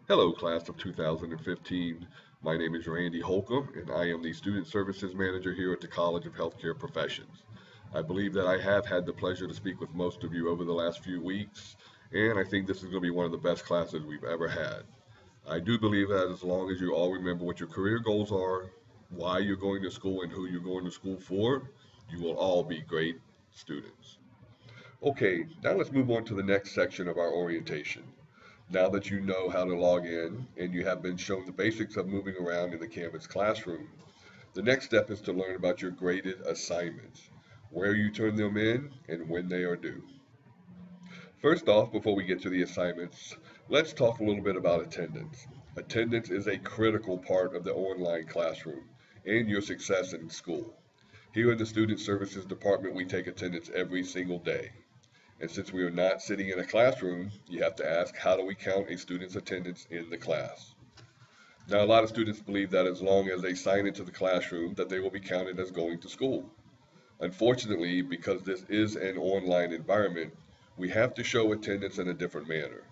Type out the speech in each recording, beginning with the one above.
Hello, class of 2015. My name is Randy Holcomb, and I am the Student Services Manager here at the College of Healthcare Professions. I believe that I have had the pleasure to speak with most of you over the last few weeks, and I think this is going to be one of the best classes we've ever had. I do believe that as long as you all remember what your career goals are, why you're going to school, and who you're going to school for, you will all be great students. Okay, now let's move on to the next section of our orientation. Now that you know how to log in and you have been shown the basics of moving around in the Canvas classroom, the next step is to learn about your graded assignments, where you turn them in, and when they are due. First off, before we get to the assignments, let's talk a little bit about attendance. Attendance is a critical part of the online classroom and your success in school. Here in the Student Services Department, we take attendance every single day. And since we are not sitting in a classroom, you have to ask, how do we count a student's attendance in the class? Now, a lot of students believe that as long as they sign into the classroom, that they will be counted as going to school. Unfortunately, because this is an online environment, we have to show attendance in a different manner.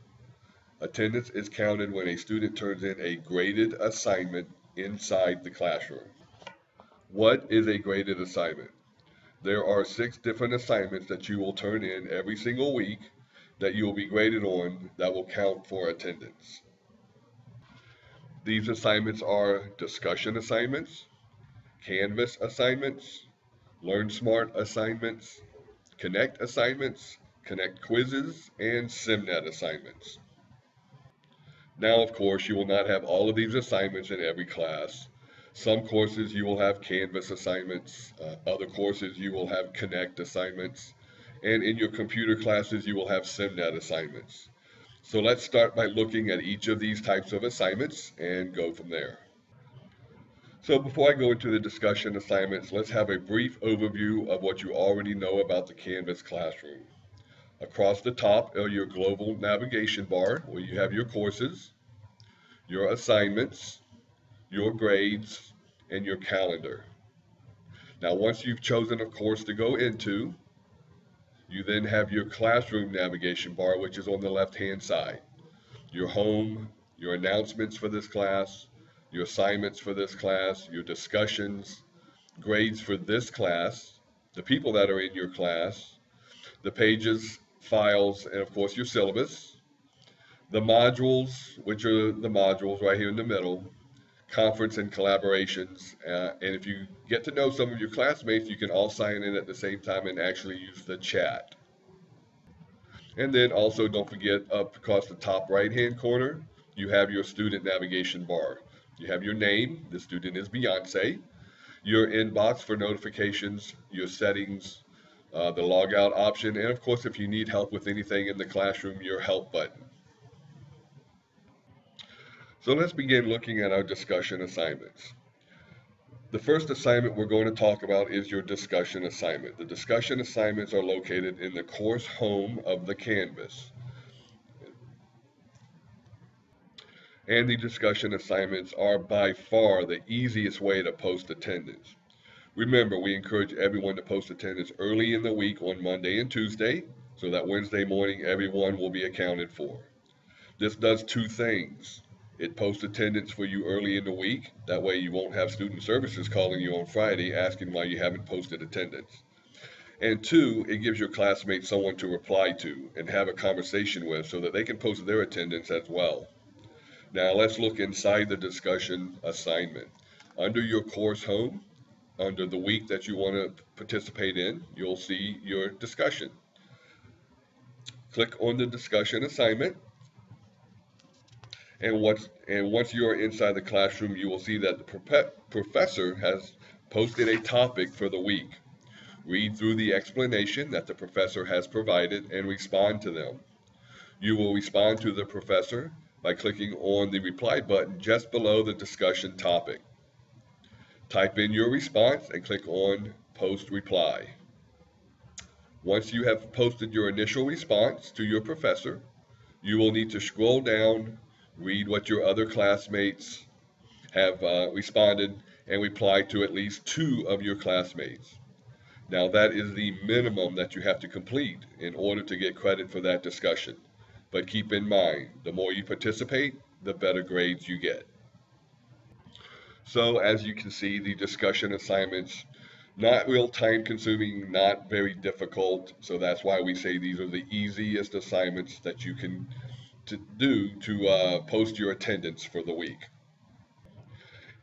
Attendance is counted when a student turns in a graded assignment inside the classroom. What is a graded assignment? There are 6 different assignments that you will turn in every single week that you will be graded on that will count for attendance. These assignments are discussion assignments, Canvas assignments, Learn Smart assignments, Connect assignments, Connect quizzes, and SimNet assignments. Now, of course, you will not have all of these assignments in every class. Some courses you will have Canvas assignments, other courses you will have Connect assignments, and in your computer classes you will have SimNet assignments. So let's start by looking at each of these types of assignments and go from there. So before I go into the discussion assignments, let's have a brief overview of what you already know about the Canvas classroom. Across the top are your global navigation bar where you have your courses, your assignments, your grades, and your calendar. Now, once you've chosen a course to go into, you then have your classroom navigation bar, which is on the left-hand side. Your home, your announcements for this class, your assignments for this class, your discussions, grades for this class, the people that are in your class, the pages, files, and of course your syllabus, the modules, which are the modules right here in the middle, conference and collaborations. And if you get to know some of your classmates, you can all sign in at the same time and actually use the chat. And then also don't forget up across the top right hand corner, you have your student navigation bar. You have your name, the student is Beyonce, your inbox for notifications, your settings, the logout option, and of course if you need help with anything in the classroom, your help button. So let's begin looking at our discussion assignments. The first assignment we're going to talk about is your discussion assignment. The discussion assignments are located in the course home of the Canvas. And the discussion assignments are by far the easiest way to post attendance. Remember, we encourage everyone to post attendance early in the week on Monday and Tuesday, so that Wednesday morning everyone will be accounted for. This does 2 things. It posts attendance for you early in the week. That way you won't have student services calling you on Friday asking why you haven't posted attendance. And 2, it gives your classmates someone to reply to and have a conversation with so that they can post their attendance as well. Now let's look inside the discussion assignment. Under your course home, under the week that you want to participate in, you'll see your discussion. Click on the discussion assignment, and once you are inside the classroom, you will see that the professor has posted a topic for the week. Read through the explanation that the professor has provided and respond to them. You will respond to the professor by clicking on the reply button just below the discussion topic. Type in your response and click on Post Reply. Once you have posted your initial response to your professor, you will need to scroll down, read what your other classmates have responded, and reply to at least 2 of your classmates. Now that is the minimum that you have to complete in order to get credit for that discussion. But keep in mind, the more you participate, the better grades you get. So as you can see, the discussion assignments, not real time consuming, not very difficult. So that's why we say these are the easiest assignments that you can do to post your attendance for the week.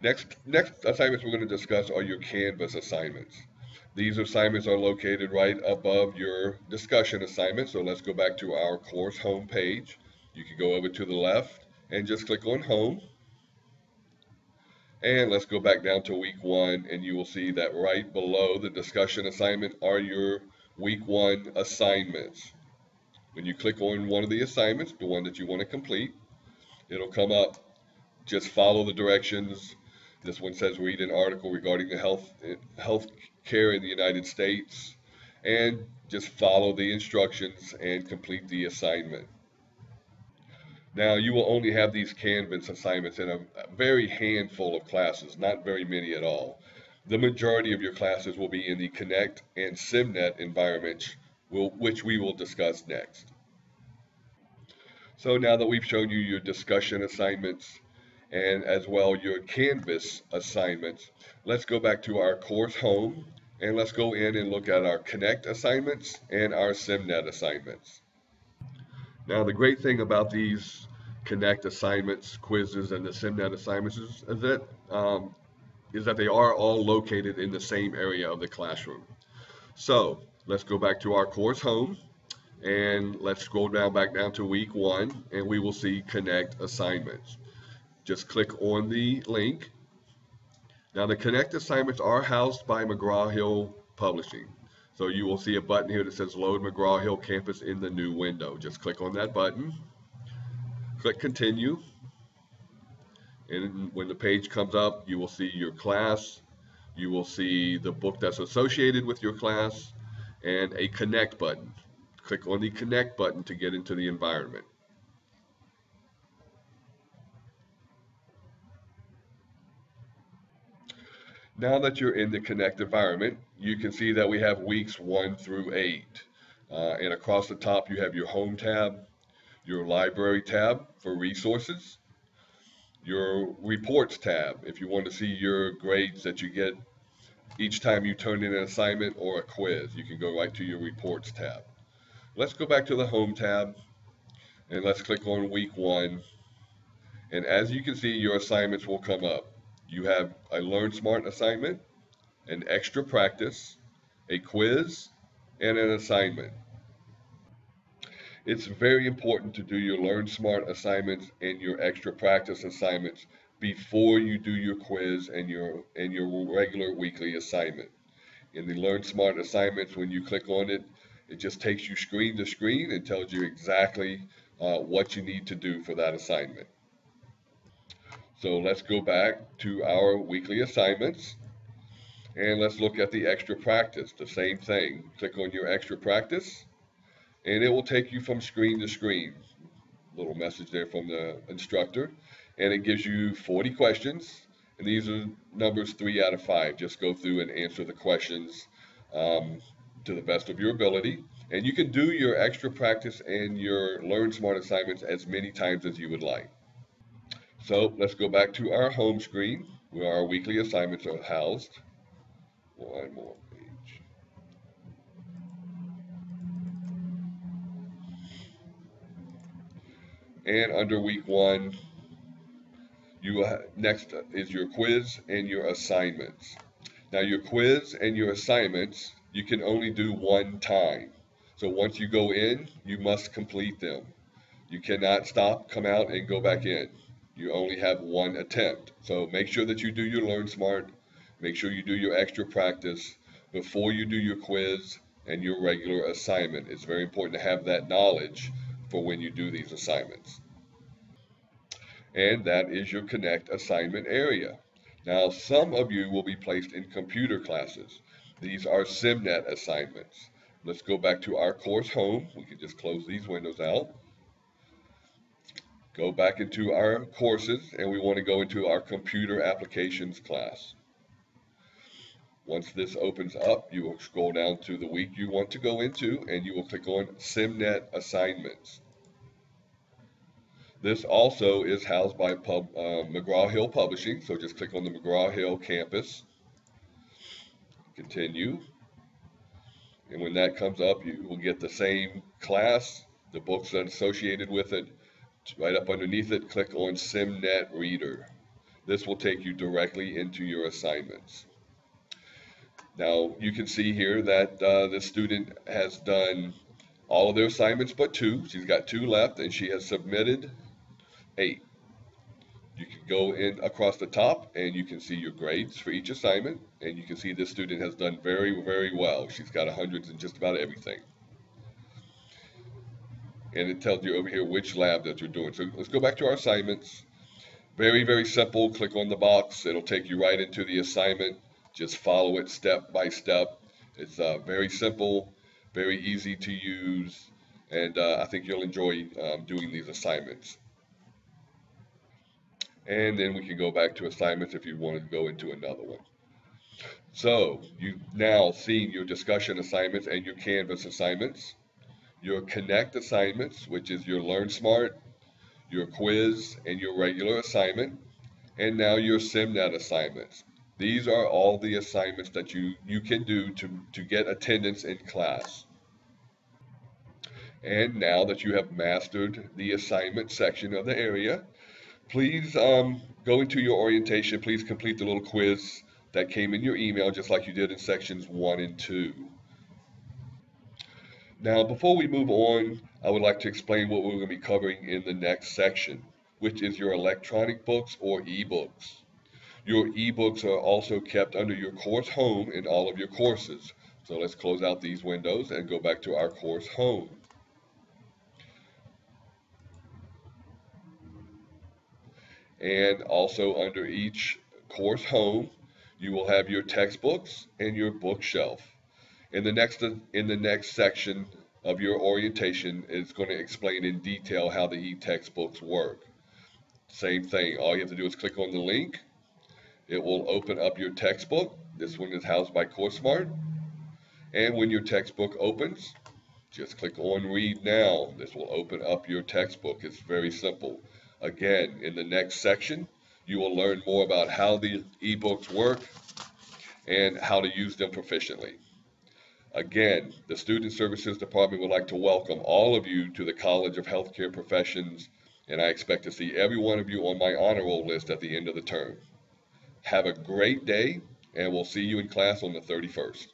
Next assignments we're going to discuss are your Canvas assignments. These assignments are located right above your discussion assignment. So let's go back to our course home page. You can go over to the left and just click on home. And let's go back down to week one, and you will see that right below the discussion assignment are your week one assignments. When you click on one of the assignments, the one that you want to complete, it'll come up. Just follow the directions. This one says read an article regarding the health care in the United States, and just follow the instructions and complete the assignment. Now, you will only have these Canvas assignments in a very handful of classes, not very many at all. The majority of your classes will be in the Connect and SimNet environments, which we will discuss next. So now that we've shown you your discussion assignments and as well your Canvas assignments, let's go back to our course home and let's go in and look at our Connect assignments and our SimNet assignments. Now, the great thing about these Connect assignments, quizzes, and the SimNet assignments is that they are all located in the same area of the classroom. So let's go back to our course home and let's scroll back down to week one, and we will see Connect assignments. Just click on the link. Now, the Connect assignments are housed by McGraw-Hill Publishing. So you will see a button here that says Load McGraw-Hill Campus in the new window. Just click on that button, click Continue, and when the page comes up, you will see your class, you will see the book that's associated with your class, and a Connect button. Click on the Connect button to get into the environment. Now that you're in the Connect environment, you can see that we have weeks 1 through 8. And across the top, you have your Home tab, your Library tab for resources, your Reports tab if you want to see your grades that you get each time you turn in an assignment or a quiz. You can go right to your Reports tab. Let's go back to the Home tab and let's click on week 1. And as you can see, your assignments will come up. You have a Learn Smart assignment, an extra practice, a quiz, and an assignment. It's very important to do your Learn Smart assignments and your extra practice assignments before you do your quiz and your regular weekly assignment. In the Learn Smart assignments, when you click on it, it just takes you screen to screen and tells you exactly what you need to do for that assignment. So let's go back to our weekly assignments and let's look at the extra practice. The same thing. Click on your extra practice and it will take you from screen to screen. Little message there from the instructor, and it gives you 40 questions, and these are numbers 3 out of 5. Just go through and answer the questions to the best of your ability, and you can do your extra practice and your Learn Smart assignments as many times as you would like. So let's go back to our home screen where our weekly assignments are housed. One more page. And under week 1, next is your quiz and your assignments. Now your quiz and your assignments, you can only do one time. So once you go in, you must complete them. You cannot stop, come out, and go back in. You only have one attempt. So make sure that you do your Learn Smart, make sure you do your extra practice before you do your quiz and your regular assignment. It's very important to have that knowledge for when you do these assignments. And that is your Connect assignment area. Now, some of you will be placed in computer classes. These are SimNet assignments. Let's go back to our course home. We can just close these windows out. Go back into our courses, and we want to go into our computer applications class. Once this opens up, you will scroll down to the week you want to go into, and you will click on SimNet assignments. This also is housed by McGraw-Hill Publishing, so just click on the McGraw-Hill campus, continue, and when that comes up, you will get the same class, the books that are associated with it. Right up underneath it, click on SimNet Reader. This will take you directly into your assignments. Now, you can see here that the student has done all of their assignments but two. She's got two left, and she has submitted 8. You can go in across the top and you can see your grades for each assignment, and you can see this student has done very, very well. She's got 100s in just about everything. And it tells you over here which lab that you're doing. So let's go back to our assignments. Very, very simple. Click on the box. It'll take you right into the assignment. Just follow it step by step. It's very simple, very easy to use, and I think you'll enjoy doing these assignments. And then we can go back to assignments if you want to go into another one. So you've now seen your discussion assignments and your Canvas assignments, your Connect assignments, which is your Learn Smart, your quiz, and your regular assignment, and now your SimNet assignments. These are all the assignments that you can do to get attendance in class. And now that you have mastered the assignment section of the area, please go into your orientation. Please complete the little quiz that came in your email, just like you did in sections 1 and 2. Now, before we move on, I would like to explain what we're going to be covering in the next section, which is your electronic books or ebooks. Your ebooks are also kept under your course home in all of your courses. So let's close out these windows and go back to our course home. And also under each course home, you will have your textbooks and your bookshelf. In the next section of your orientation, it's going to explain in detail how the e-textbooks work. Same thing, all you have to do is click on the link. It will open up your textbook. This one is housed by CourseSmart. And when your textbook opens, just click on Read Now. This will open up your textbook. It's very simple. Again, in the next section, you will learn more about how the ebooks work and how to use them proficiently. Again, the Student Services Department would like to welcome all of you to the College of Healthcare Professions, and I expect to see every one of you on my honor roll list at the end of the term. Have a great day, and we'll see you in class on the 31st.